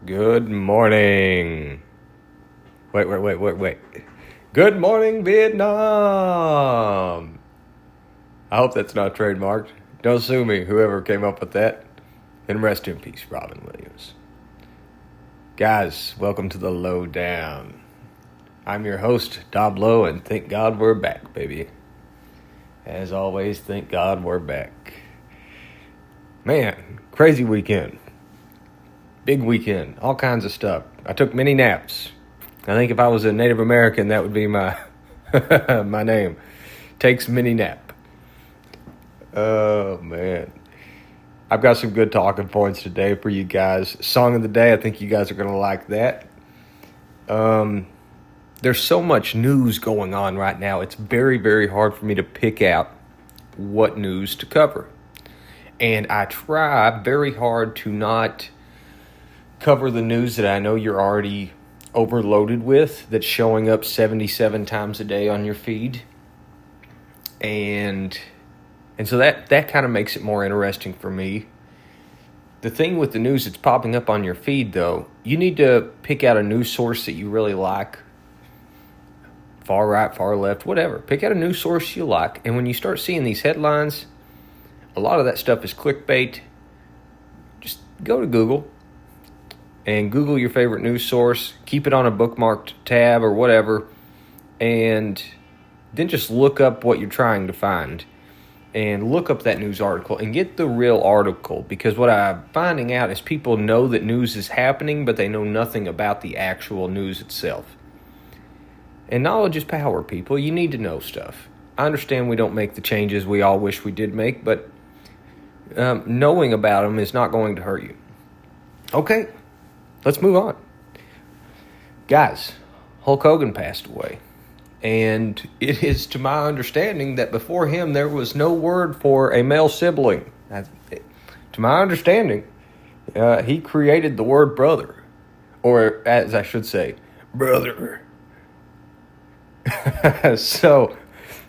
Good morning. Wait. Good morning, Vietnam. I hope that's not trademarked. Don't sue me, whoever came up with that. And rest in peace, Robin Williams. Guys, welcome to the Lowdown. I'm your host, Dob Low, and thank God we're back, baby. As always, thank God we're back. Man, crazy weekend. Big weekend, all kinds of stuff. I took many naps. I think if I was a Native American, that would be my my name. Takes mini nap. Oh, man. I've got some good talking points today for you guys. Song of the day, I think you guys are going to like that. There's so much news going on right now. It's very, very hard for me to pick out what news to cover. And I try very hard to not cover the news that I know you're already overloaded with, that's showing up 77 times a day on your feed. And so that kind of makes it more interesting for me. The thing with the news that's popping up on your feed, though, you need to pick out a news source that you really like. Far right, far left, whatever. Pick out a news source you like. And when you start seeing these headlines, a lot of that stuff is clickbait. Just go to Google and Google your favorite news source. Keep it on a bookmarked tab or whatever. And then just look up what you're trying to find. And look up that news article and get the real article. Because what I'm finding out is people know that news is happening, but they know nothing about the actual news itself. And knowledge is power, people. You need to know stuff. I understand we don't make the changes we all wish we did make, but knowing about them is not going to hurt you. Okay, let's move on. Guys, Hulk Hogan passed away. And it is to my understanding that before him there was no word for a male sibling. To my understanding, he created the word brother. Or as I should say, brother. So,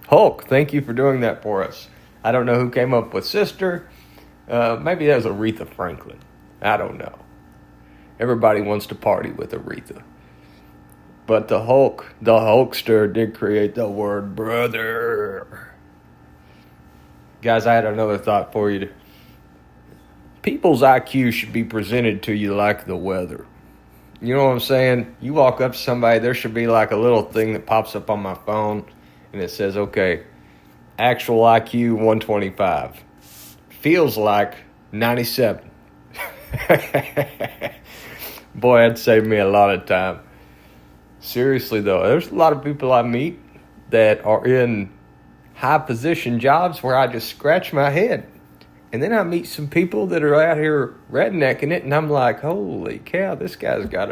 Hulk, thank you for doing that for us. I don't know who came up with sister. Maybe that was Aretha Franklin. I don't know. Everybody wants to party with Aretha. But the Hulkster did create the word brother. Guys, I had another thought for you. People's IQ should be presented to you like the weather. You know what I'm saying? You walk up to somebody, there should be like a little thing that pops up on my phone, and it says, okay, actual IQ 125. Feels like 97. Boy, that'd save me a lot of time. Seriously, though, there's a lot of people I meet that are in high-position jobs where I just scratch my head. And then I meet some people that are out here rednecking it, and I'm like, holy cow, this guy's got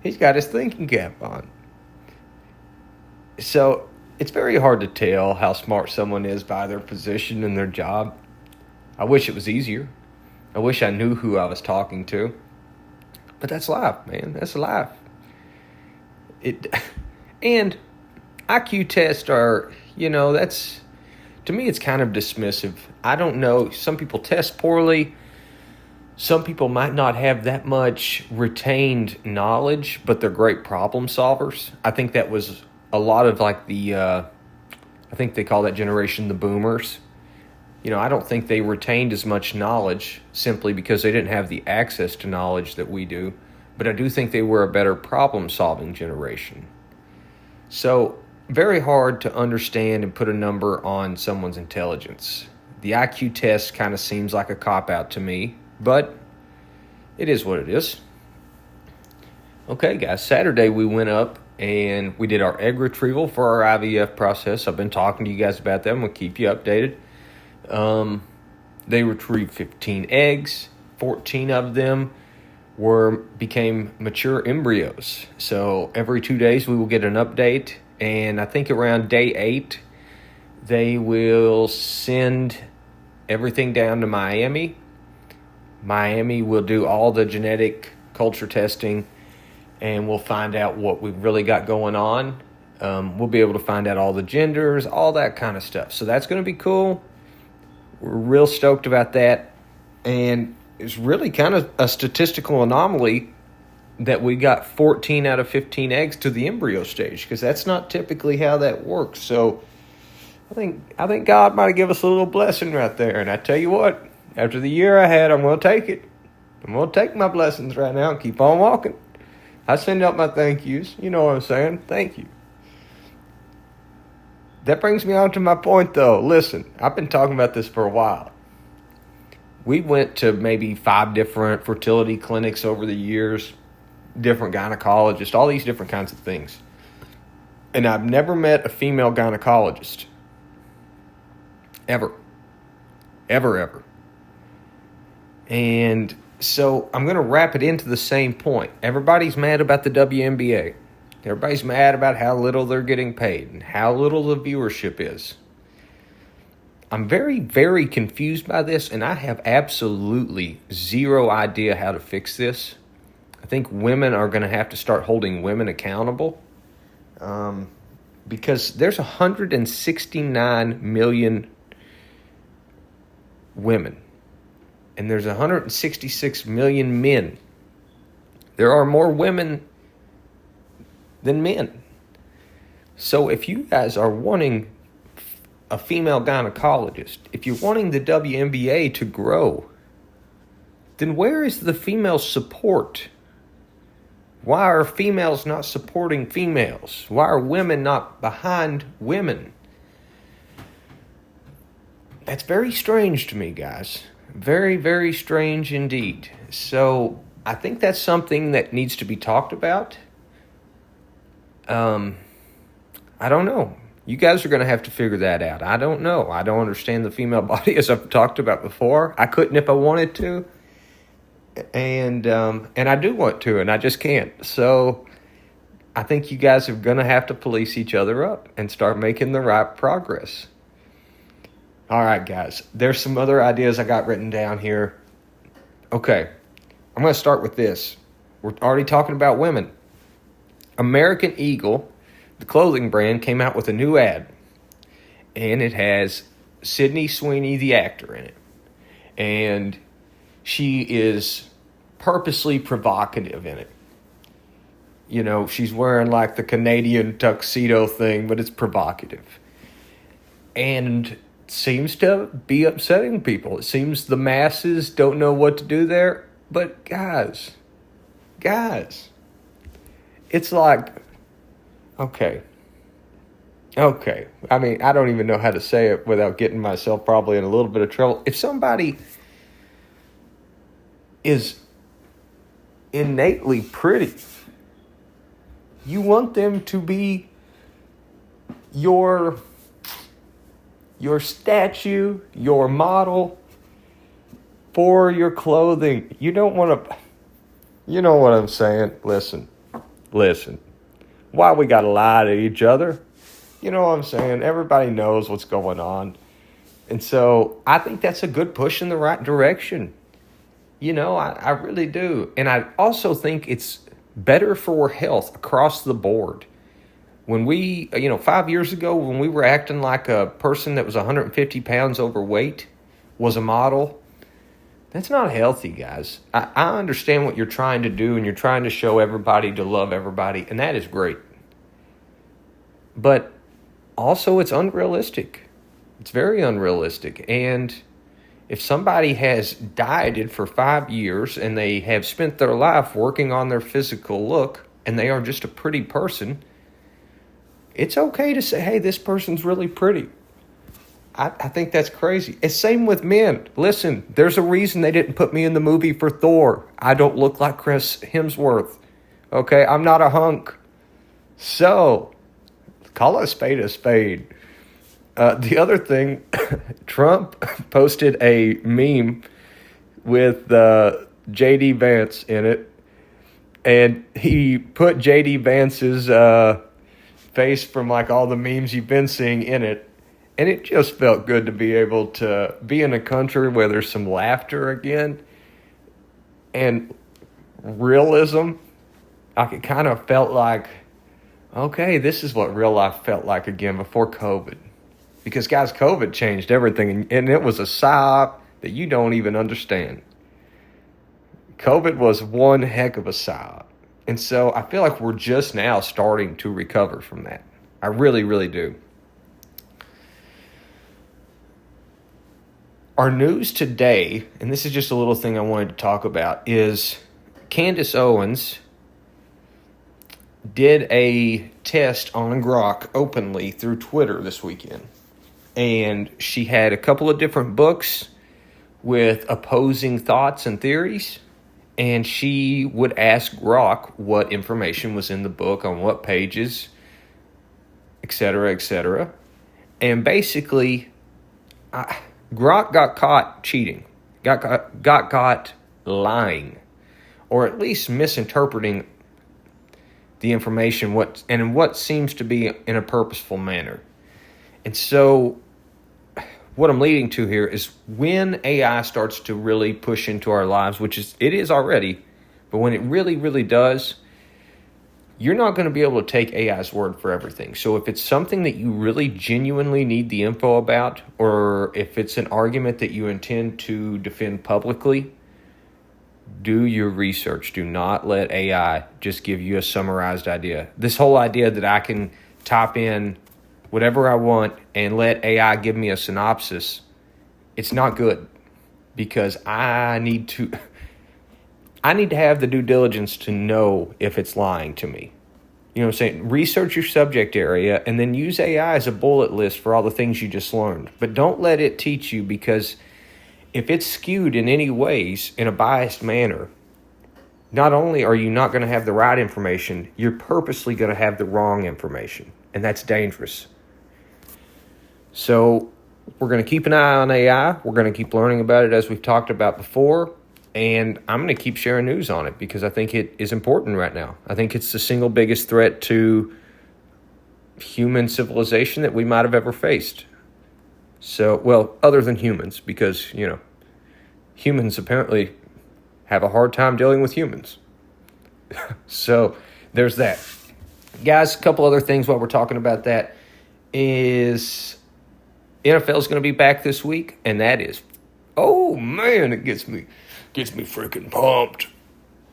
he's got his thinking cap on. So it's very hard to tell how smart someone is by their position and their job. I wish it was easier. I wish I knew who I was talking to. But that's life, man. That's life. And IQ tests are, that's, to me, it's kind of dismissive. I don't know. Some people test poorly. Some people might not have that much retained knowledge, but they're great problem solvers. I think that was a lot of I think they call that generation the boomers. I don't think they retained as much knowledge simply because they didn't have the access to knowledge that we do. But I do think they were a better problem-solving generation. So, very hard to understand and put a number on someone's intelligence. The IQ test kind of seems like a cop-out to me, but it is what it is. Okay, guys, Saturday we went up and we did our egg retrieval for our IVF process. I've been talking to you guys about that. I'm going to keep you updated. They retrieved 15 eggs. 14 of them became mature embryos. So every 2 days we will get an update, and I think around day 8 they will send everything down to Miami. Miami will do all the genetic culture testing, and we'll find out what we've really got going on. We'll be able to find out all the genders, all that kind of stuff. So that's going to be cool. We're real stoked about that. And it's really kind of a statistical anomaly that we got 14 out of 15 eggs to the embryo stage, because that's not typically how that works. So I think God might give us a little blessing right there. And I tell you what, after the year I had, I'm going to take it. I'm going to take my blessings right now and keep on walking. I send out my thank yous. You know what I'm saying? Thank you. That brings me on to my point, though. Listen, I've been talking about this for a while. We went to maybe 5 different fertility clinics over the years, different gynecologists, all these different kinds of things. And I've never met a female gynecologist. Ever. Ever. And so I'm going to wrap it into the same point. Everybody's mad about the WNBA. Everybody's mad about how little they're getting paid and how little the viewership is. I'm very, very confused by this, and I have absolutely zero idea how to fix this. I think women are going to have to start holding women accountable, because there's 169 million women, and there's 166 million men. There are more women than men. So if you guys are wanting a female gynecologist, if you're wanting the WNBA to grow, then where is the female support? Why are females not supporting females? Why are women not behind women? That's very strange to me, guys. Very, very strange indeed. So I think that's something that needs to be talked about. I don't know. You guys are going to have to figure that out. I don't know. I don't understand the female body, as I've talked about before. I couldn't if I wanted to. And I do want to, and I just can't. So I think you guys are going to have to police each other up and start making the right progress. All right, guys. There's some other ideas I got written down here. Okay. I'm going to start with this. We're already talking about women. American Eagle, the clothing brand, came out with a new ad. And it has Sydney Sweeney, the actor, in it. And she is purposely provocative in it. You know, she's wearing like the Canadian tuxedo thing, but it's provocative. And seems to be upsetting people. It seems the masses don't know what to do there. But guys, it's like, okay. I mean, I don't even know how to say it without getting myself probably in a little bit of trouble. If somebody is innately pretty, you want them to be your statue, your model for your clothing. You don't want to, you know what I'm saying? Listen. Why we got to lie to each other? You know what I'm saying? Everybody knows what's going on. And so I think that's a good push in the right direction. You know, I really do. And I also think it's better for health across the board. When we, 5 years ago, when we were acting like a person that was 150 pounds overweight was a model, that's not healthy, guys. I understand what you're trying to do, and you're trying to show everybody to love everybody, and that is great. But also, it's unrealistic. It's very unrealistic. And if somebody has dieted for 5 years and they have spent their life working on their physical look, and they are just a pretty person, it's okay to say, hey, this person's really pretty. I think that's crazy. It's same with men. Listen, there's a reason they didn't put me in the movie for Thor. I don't look like Chris Hemsworth. Okay, I'm not a hunk. So, call a spade a spade. The other thing, Trump posted a meme with J.D. Vance in it. And he put J.D. Vance's face from like all the memes you've been seeing in it. And it just felt good to be able to be in a country where there's some laughter again and realism. Like it kind of felt like, okay, this is what real life felt like again before COVID. Because, guys, COVID changed everything, and it was a psyop that you don't even understand. COVID was one heck of a silent. And so I feel like we're just now starting to recover from that. I really, really do. Our news today, and this is just a little thing I wanted to talk about, is Candace Owens did a test on Grok openly through Twitter this weekend. And she had a couple of different books with opposing thoughts and theories. And she would ask Grok what information was in the book, on what pages, etc., etc. And basically, Grok got caught cheating, got caught lying, or at least misinterpreting the information in what seems to be in a purposeful manner. And so what I'm leading to here is when AI starts to really push into our lives, it is already, but when it really, really does, you're not going to be able to take AI's word for everything. So if it's something that you really genuinely need the info about, or if it's an argument that you intend to defend publicly, do your research. Do not let AI just give you a summarized idea. This whole idea that I can type in whatever I want and let AI give me a synopsis, it's not good, because I need to have the due diligence to know if it's lying to me. You know what I'm saying? Research your subject area and then use AI as a bullet list for all the things you just learned. But don't let it teach you, because if it's skewed in any ways in a biased manner, not only are you not going to have the right information, you're purposely going to have the wrong information. And that's dangerous. So we're going to keep an eye on AI. We're going to keep learning about it as we've talked about before. And I'm going to keep sharing news on it because I think it is important right now. I think it's the single biggest threat to human civilization that we might have ever faced. So, well, other than humans, because, humans apparently have a hard time dealing with humans. So there's that. Guys, a couple other things while we're talking about that is NFL is going to be back this week, and that is, oh man, it gets me freaking pumped.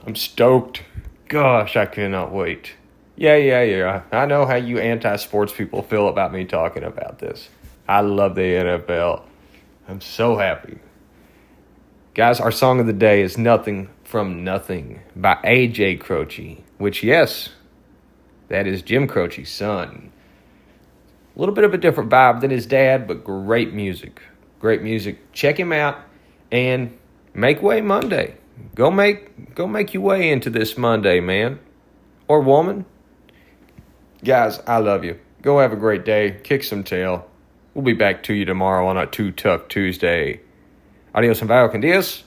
I'm stoked. Gosh, I cannot wait. Yeah. I know how you anti-sports people feel about me talking about this. I love the NFL. I'm so happy. Guys, our song of the day is Nothing from Nothing by AJ Croce, which, yes, that is Jim Croce's son. A little bit of a different vibe than his dad, but great music. Great music. Check him out and make way Monday. Go make your way into this Monday, man. Or woman. Guys, I love you. Go have a great day. Kick some tail. We'll be back to you tomorrow on a Too Tough Tuesday. Adios and con Dios.